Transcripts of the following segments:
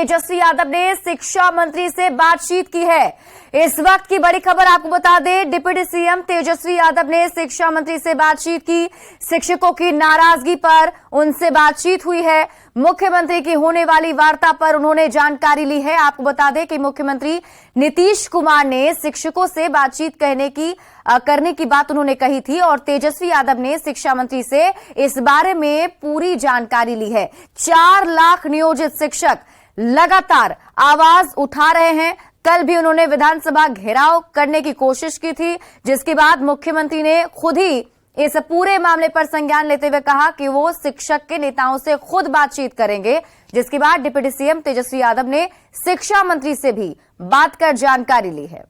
तेजस्वी यादव ने शिक्षा मंत्री से बातचीत की है। इस वक्त की बड़ी खबर आपको बता दें, डिप्टी सीएम तेजस्वी यादव ने शिक्षा मंत्री से बातचीत की। शिक्षकों की नाराजगी पर उनसे बातचीत हुई है। मुख्यमंत्री की होने वाली वार्ता पर उन्होंने जानकारी ली है। आपको बता दें कि मुख्यमंत्री नीतीश कुमार ने शिक्षकों से बातचीत करने की बात उन्होंने कही थी और तेजस्वी यादव ने शिक्षा मंत्री से इस बारे में पूरी जानकारी ली है। 4 लाख नियोजित शिक्षक लगातार आवाज उठा रहे हैं। कल भी उन्होंने विधानसभा घेराव करने की कोशिश की थी, जिसके बाद मुख्यमंत्री ने खुद ही इस पूरे मामले पर संज्ञान लेते हुए कहा कि वो शिक्षक के नेताओं से खुद बातचीत करेंगे। जिसके बाद डिप्टी सीएम तेजस्वी यादव ने शिक्षा मंत्री से भी बात कर जानकारी ली है।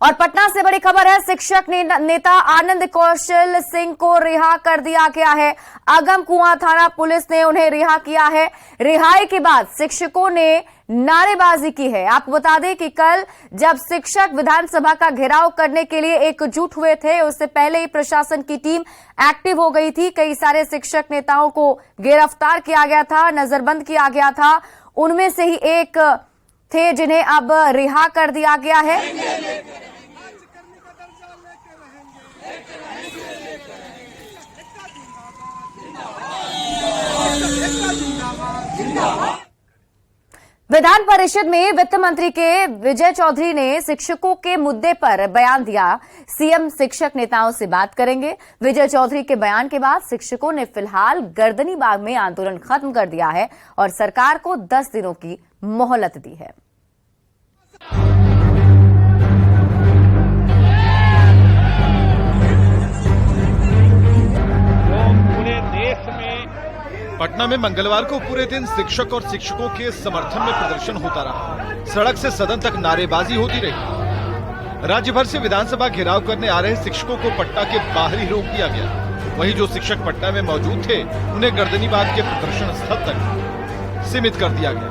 और पटना से बड़ी खबर है, शिक्षक नेता आनंद कौशल सिंह को रिहा कर दिया गया है। अगमकुआं थाना पुलिस ने उन्हें रिहा किया है। रिहाई के बाद शिक्षकों ने नारेबाजी की है। आपको बता दें कि कल जब शिक्षक विधानसभा का घेराव करने के लिए एकजुट हुए थे, उससे पहले ही प्रशासन की टीम एक्टिव हो गई थी। कई सारे शिक्षक नेताओं को गिरफ्तार किया गया था, नजरबंद किया गया था। उनमें से ही एक थे जिन्हें अब रिहा कर दिया गया है। विधान परिषद में वित्त मंत्री के विजय चौधरी ने शिक्षकों के मुद्दे पर बयान दिया। सीएम शिक्षक नेताओं से बात करेंगे। विजय चौधरी के बयान के बाद शिक्षकों ने फिलहाल गर्दनीबाग में आंदोलन खत्म कर दिया है और सरकार को 10 दिनों की मोहलत दी है। पटना में मंगलवार को पूरे दिन शिक्षक और शिक्षकों के समर्थन में प्रदर्शन होता रहा। सड़क से सदन तक नारेबाजी होती रही। राज्य भर से विधानसभा घेराव करने आ रहे शिक्षकों को पटना के बाहर ही रोक दिया गया। वहीं जो शिक्षक पटना में मौजूद थे, उन्हें गर्दनीबाग के प्रदर्शन स्थल तक सीमित कर दिया गया।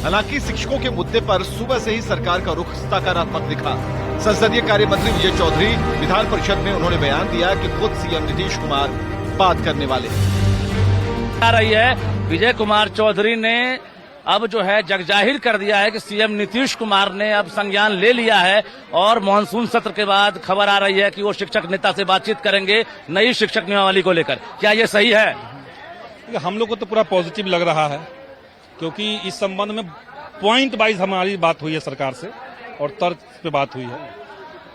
हालांकि शिक्षकों के मुद्दे पर सुबह से ही सरकार का रुख सकारात्मक दिखा। संसदीय कार्य मंत्री विजय चौधरी विधान परिषद में उन्होंने बयान दिया कि खुद सीएम नीतीश कुमार बात करने वाले आ रही है। विजय कुमार चौधरी ने अब जो है जगजाहिर कर दिया है कि सीएम नीतीश कुमार ने अब संज्ञान ले लिया है और मानसून सत्र के बाद खबर आ रही है कि वो शिक्षक नेता से बातचीत करेंगे नई शिक्षक नियमावली को लेकर। क्या ये सही है? हम लोग को तो पूरा पॉजिटिव लग रहा है, क्योंकि इस संबंध में पॉइंट वाइज हमारी बात हुई है सरकार से और तर्क पे बात हुई है।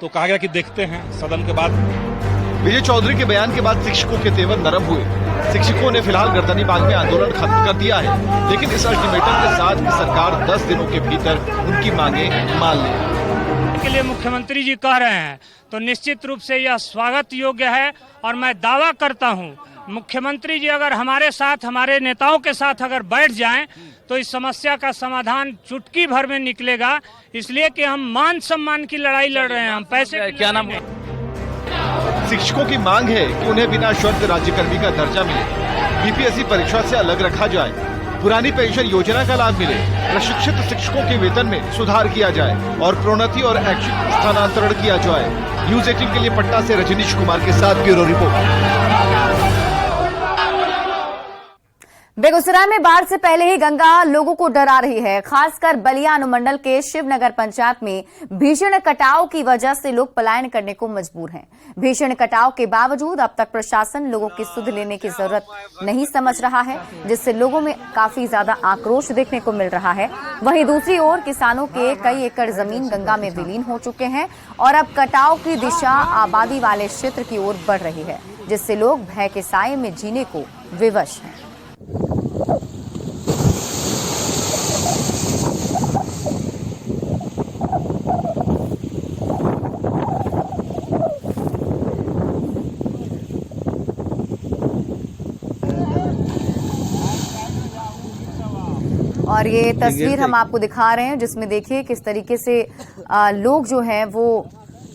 तो कहा गया कि देखते हैं सदन के बाद। विजय चौधरी के बयान के बाद शिक्षकों के तेवर नरम हुए। शिक्षकों ने फिलहाल गर्दनीबाग में आंदोलन खत्म कर दिया है, लेकिन इस अल्टीमेटम के साथ कि सरकार 10 दिनों के भीतर उनकी मांगे मान ले के लिए मुख्यमंत्री जी कह रहे हैं, तो निश्चित रूप से यह स्वागत योग्य है। और मैं दावा करता हूं, मुख्यमंत्री जी अगर हमारे साथ, हमारे नेताओं के साथ अगर बैठ जाएं, तो इस समस्या का समाधान चुटकी भर में निकलेगा। इसलिए कि हम मान सम्मान की लड़ाई लड़ रहे हैं, हम पैसे क्या नाम? शिक्षकों की मांग है कि उन्हें बिना शर्त राज्यकर्मी का दर्जा मिले, बीपीएससी परीक्षा से अलग रखा जाए, पुरानी पेंशन योजना का लाभ मिले, प्रशिक्षित शिक्षकों के वेतन में सुधार किया जाए और प्रोन्नति और ऐच्छिक स्थानांतरण किया जाए। न्यूज 18 के लिए पटना से रजनीश कुमार के साथ ब्यूरो रिपोर्ट। बेगूसराय में बाढ़ से पहले ही गंगा लोगों को डरा रही है। खासकर बलिया अनुमंडल के शिवनगर पंचायत में भीषण कटाव की वजह से लोग पलायन करने को मजबूर हैं। भीषण कटाव के बावजूद अब तक प्रशासन लोगों की सुध लेने की जरूरत नहीं समझ रहा है, जिससे लोगों में काफी ज्यादा आक्रोश देखने को मिल रहा है। वहीं दूसरी ओर किसानों के कई एकड़ जमीन गंगा में विलीन हो चुके हैं और अब कटाव की दिशा आबादी वाले क्षेत्र की ओर बढ़ रही है, जिससे लोग भय के साये में जीने को विवश हैं। और ये तस्वीर हम आपको दिखा रहे हैं, जिसमें देखिए किस तरीके से लोग जो हैं वो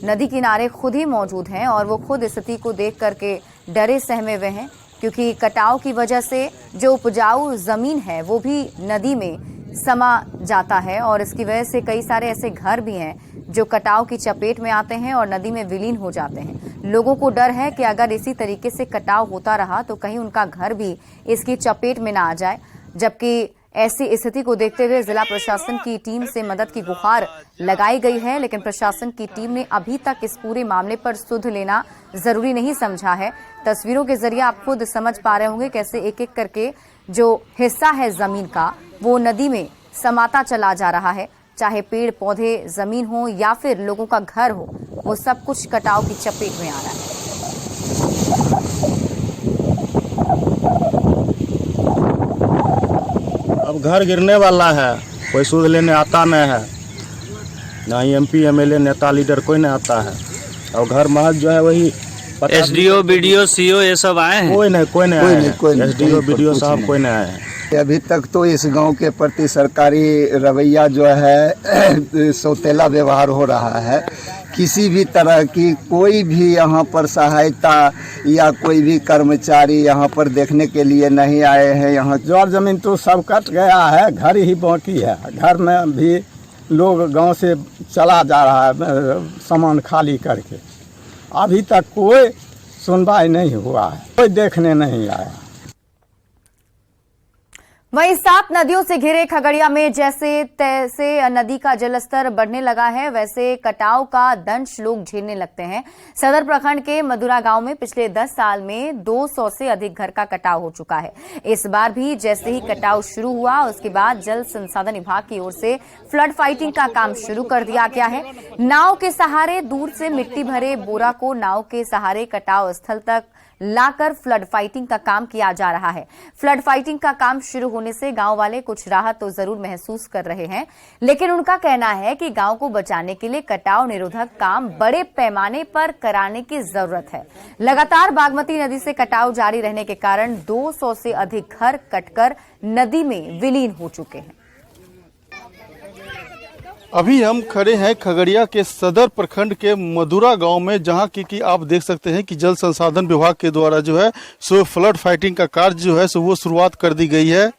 नदी किनारे खुद ही मौजूद हैं और वो खुद स्थिति को देख करके डरे सहमे हुए हैं, क्योंकि कटाव की वजह से जो उपजाऊ जमीन है वो भी नदी में समा जाता है और इसकी वजह से कई सारे ऐसे घर भी हैं जो कटाव की चपेट में आते हैं और नदी में विलीन हो जाते हैं। लोगों को डर है कि अगर इसी तरीके से कटाव होता रहा तो कहीं उनका घर भी इसकी चपेट में ना आ जाए। जबकि ऐसी स्थिति को देखते हुए जिला प्रशासन की टीम से मदद की गुहार लगाई गई है, लेकिन प्रशासन की टीम ने अभी तक इस पूरे मामले पर सुध लेना जरूरी नहीं समझा है। तस्वीरों के जरिए आप खुद समझ पा रहे होंगे कैसे एक एक करके जो हिस्सा है जमीन का वो नदी में समाता चला जा रहा है। चाहे पेड़ पौधे, जमीन हो या फिर लोगों का घर हो, वो सब कुछ कटाव की चपेट में आ रहा है। अब घर गिरने वाला है, कोई सूद लेने आता नहीं है, ना ही MP MLA नेता लीडर कोई नहीं आता है। और घर महज जो है वही SDO BDO CO ये सब आए हैं? कोई नहीं आए हैं। SDO BDO साहब कोई नहीं आए हैं। अभी तक तो इस गांव के प्रति सरकारी रवैया जो है सौतेला व्यवहार हो रहा है। किसी भी तरह की कोई भी यहाँ पर सहायता या कोई भी कर्मचारी यहाँ पर देखने के लिए नहीं आए हैं। यहाँ जड़ जमीन तो सब कट गया है, घर ही बाकी है। घर में भी लोग गांव से चला जा रहा है सामान खाली करके। अभी तक कोई सुनवाई नहीं हुआ है, कोई देखने नहीं आया। वहीं 7 नदियों से घिरे खगड़िया में जैसे तैसे नदी का जलस्तर बढ़ने लगा है, वैसे कटाव का दंश लोग झेलने लगते हैं। सदर प्रखंड के मधुरा गांव में पिछले 10 साल में 200 से अधिक घर का कटाव हो चुका है। इस बार भी जैसे ही कटाव शुरू हुआ उसके बाद जल संसाधन विभाग की ओर से फ्लड फाइटिंग का काम शुरू कर दिया गया है। नाव के सहारे दूर से मिट्टी भरे बोरा को नाव के सहारे कटाव स्थल तक लाकर फ्लड फाइटिंग का काम किया जा रहा है। फ्लड फाइटिंग का काम शुरू होने से गांव वाले कुछ राहत तो जरूर महसूस कर रहे हैं, लेकिन उनका कहना है कि गांव को बचाने के लिए कटाव निरोधक काम बड़े पैमाने पर कराने की जरूरत है। लगातार बागमती नदी से कटाव जारी रहने के कारण 200 से अधिक घर कटकर नदी में विलीन हो चुके हैं। अभी हम खड़े हैं खगड़िया के सदर प्रखंड के मधुरा गांव में, जहां की आप देख सकते हैं कि जल संसाधन विभाग के द्वारा जो है सो फ्लड फाइटिंग का कार्य जो है सो वो शुरुआत कर दी गई है।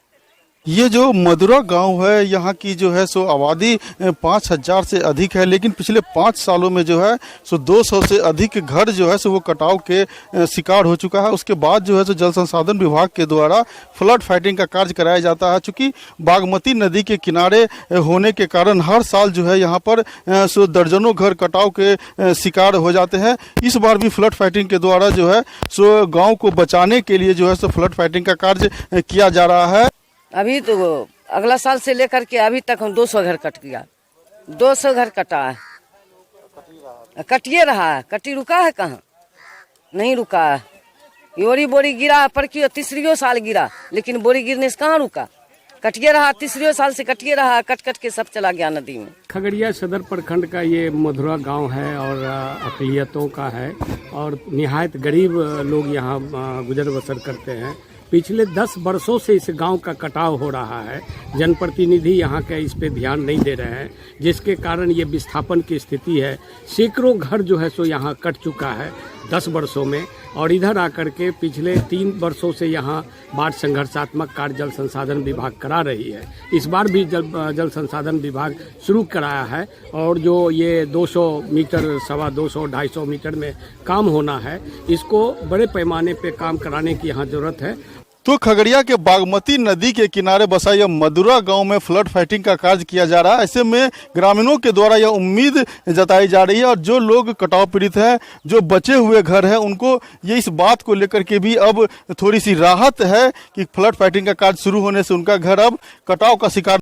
ये जो मधुरा गांव है यहाँ की जो है सो आबादी 5000 से अधिक है, लेकिन पिछले 5 सालों में जो है सो 200 से अधिक घर जो है सो वो कटाव के शिकार हो चुका है। उसके बाद जो है सो जल संसाधन विभाग के द्वारा फ्लड फाइटिंग का कार्य कराया जाता है। चूँकि बागमती नदी के किनारे होने के कारण हर साल जो है यहाँ पर सो दर्जनों घर कटाव के शिकार हो जाते हैं। इस बार भी फ्लड फाइटिंग के द्वारा जो है सो गाँव को बचाने के लिए जो है सो फ्लड फाइटिंग का कार्य किया जा रहा है। अभी तो अगला साल से लेकर के अभी तक हम 200 घर कट गया, 200 घर कटा है, कटिए रहा है। कटी रुका है कहाँ? नहीं रुका है। योरी बोरी गिरा पर की तीसरियों साल गिरा, लेकिन बोरी गिरने से कहाँ रुका? कटिए रहा, तीसरियों साल से कटिए रहा, कट कट के सब चला गया नदी में। खगड़िया सदर प्रखंड का ये मधुरा गांव है और अकलियतों का है और निहायत गरीब लोग यहाँ गुजर बसर करते हैं। पिछले 10 वर्षों से इस गांव का कटाव हो रहा है। जनप्रतिनिधि यहाँ के इस पे ध्यान नहीं दे रहे हैं, जिसके कारण ये विस्थापन की स्थिति है। सैकड़ों घर जो है सो यहाँ कट चुका है 10 वर्षों में, और इधर आकर के पिछले 3 वर्षों से यहाँ बाढ़ संघर्षात्मक कार्य जल संसाधन विभाग करा रही है। इस बार भी जल संसाधन विभाग शुरू कराया है और जो ये 200 मीटर, 250, 250 मीटर में काम होना है, इसको बड़े पैमाने पे काम कराने की यहाँ जरूरत है। तो खगड़िया के बागमती नदी के किनारे बसा यह मधुरा गांव में फ्लड फाइटिंग का कार्य किया जा रहा है। ऐसे में ग्रामीणों के द्वारा यह उम्मीद जताई जा रही है और जो लोग कटाव पीड़ित हैं, जो बचे हुए घर हैं, उनको ये इस बात को लेकर के भी अब थोड़ी सी राहत है कि फ्लड फाइटिंग का कार्य शुरू होने से उनका घर अब कटाव का शिकार